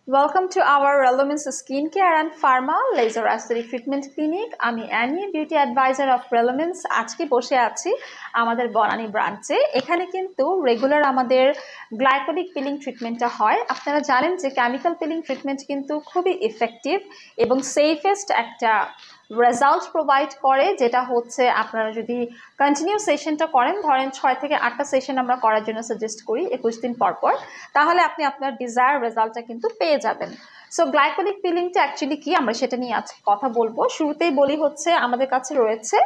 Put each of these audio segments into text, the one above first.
Welcome to our Relumins Skincare and Pharma Laser Aesthetic Treatment Clinic. আমি Annie beauty adviser of Relumins। আজকে বসে আছি আমাদের বনানী ব্রাঞ্চে। এখানে কিন্তু রেগুলার আমাদের গ্লাইকোলিক পিলিং ট্রিটমেন্টটা হয়। আপনারা জানেন যে কেমিক্যাল পিলিং ট্রিটমেন্ট কিন্তু খুবই ইফেক্টিভ এবং সেফেস্ট একটা রেজাল্ট প্রোভাইড করে, যেটা হচ্ছে আপনারা যদি কন্টিনিউ সেশনটা করেন, ধরেন 6 থেকে 8টা সেশন আমরা করার জন্য সাজেস্ট করি 21 দিন পর পর, তাহলে আপনি আপনার ডিজায়ার রেজাল্টটা কিন্তু পেয়ে যাবেন। সো গ্লাইকোলিক পিলিংটা অ্যাকচুয়ালি কি, আমরা সেটা নিয়ে আজকে কথা বলবো। শুরুতেই বলি হচ্ছে আমাদের কাছে রয়েছে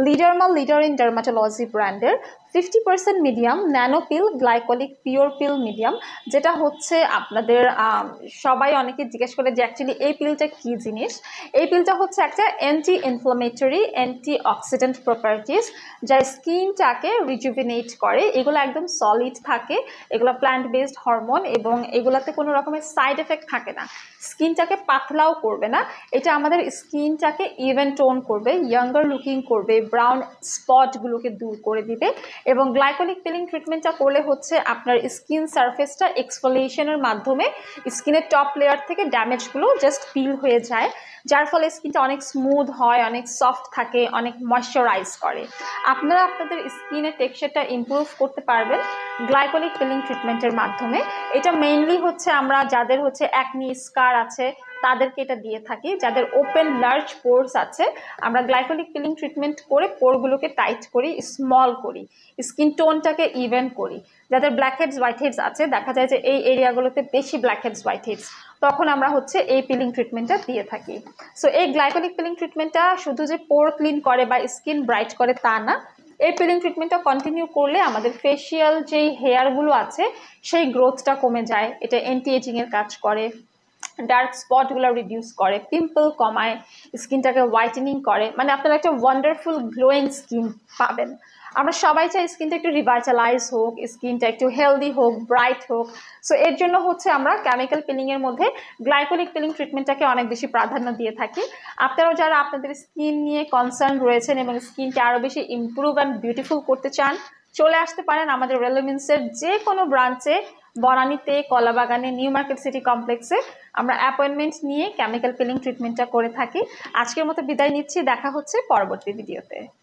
লিডার ইন ডার্মাটোলজি ব্র্যান্ডের 50% মিডিয়াম ন্যানো পিল গ্লাইকোলিক পিওর পিল মিডিয়াম, যেটা হচ্ছে আপনাদের সবাই অনেকে জিজ্ঞেস করে যে অ্যাকচুয়ালি এই পিলটা কি জিনিস। এই পিলটা হচ্ছে একটা anti inflammatory anti oxidant properties, যা স্কিনটাকে রিজুভিনেট করে। এগুলো একদম সলিড থাকে, এগুলো প্ল্যান্ট বেসড হরমোন এবং এগুলাতে কোনো রকমের সাইড এফেক্ট থাকে না। স্কিনটাকে পাতলাও করবে না, এটা আমাদের স্কিনটাকে ইভেন টোন করবে, ইয়াঙ্গার লুকিং করবে, ব্রাউন স্পটগুলোকে দূর করে দিবে। এবং গ্লাইকোলিক পিলিং ট্রিটমেন্টটা করলে হচ্ছে আপনার স্কিন সারফেসটা এক্সফোলিয়েশনের মাধ্যমে স্কিনের টপ লেয়ার থেকে ড্যামেজগুলো জাস্ট পিল হয়ে যায়, যার ফলে স্কিনটা অনেক স্মুথ হয়, অনেক সফট থাকে, অনেক ময়শ্চারাইজ করে। আপনারা আপনাদের স্কিনের টেক্সচারটা ইমপ্রুভ করতে পারবেন গ্লাইকোলিক পিলিং ট্রিটমেন্টের মাধ্যমে। এটা মেইনলি হচ্ছে আমরা যাদের হচ্ছে অ্যাকনি স্কার আছে তাদেরকে এটা দিয়ে থাকি। যাদের ওপেন লার্জ পোরস আছে, আমরা গ্লাইকোলিক পিলিং ট্রিটমেন্ট করে পোরগুলোকে টাইট করি, স্মল করি, স্কিন টোনটাকে ইভেন করি। যাদের ব্ল্যাক হেডস হোয়াইট হেডস আছে, দেখা যায় যে এই এরিয়াগুলোতে বেশি ব্ল্যাক হেডস হোয়াইট হেডস, তখন আমরা হচ্ছে এই পিলিং ট্রিটমেন্টটা দিয়ে থাকি। সো এই গ্লাইকোলিক পিলিং ট্রিটমেন্টটা শুধু যে পোর ক্লিন করে বা স্কিন ব্রাইট করে তা না, এই পিলিং ট্রিটমেন্টটা কন্টিনিউ করলে আমাদের ফেসিয়াল যেই হেয়ারগুলো আছে সেই গ্রোথটা কমে যায়। এটা অ্যান্টি এজিংয়ের কাজ করে, ডার্ক স্পটগুলো রিডিউস করে, পিম্পল কমায়, স্কিনটাকে হোয়াইটেনিং করে, মানে আপনারা একটা ওয়ান্ডারফুল গ্লোয়িং স্কিন পাবেন। আমরা সবাই চাই স্কিনটা একটু রিভাইটালাইজ হোক, স্কিনটা একটু হেলদি হোক, ব্রাইট হোক। সো এর জন্য হচ্ছে আমরা কেমিক্যাল পিলিংয়ের মধ্যে গ্লাইকোলিক পিলিং ট্রিটমেন্টটাকে অনেক বেশি প্রাধান্য দিয়ে থাকি। আপনারাও যারা আপনাদের স্কিন নিয়ে কনসার্ন রয়েছেন এবং স্কিনকে আরও বেশি ইমপ্রুভ অ্যান্ড বিউটিফুল করতে চান, চলে আসতে পারেন আমাদের রেলুমিন্সের যে কোনো ব্রাঞ্চে, বনানীতে, কলাবাগানে, নিউ মার্কেট সিটি কমপ্লেক্সে। আমরা অ্যাপয়েন্টমেন্ট নিয়ে কেমিক্যাল পিলিং ট্রিটমেন্টটা করে থাকি। আজকের মতো বিদায় নিচ্ছি, দেখা হচ্ছে পরবর্তী ভিডিওতে।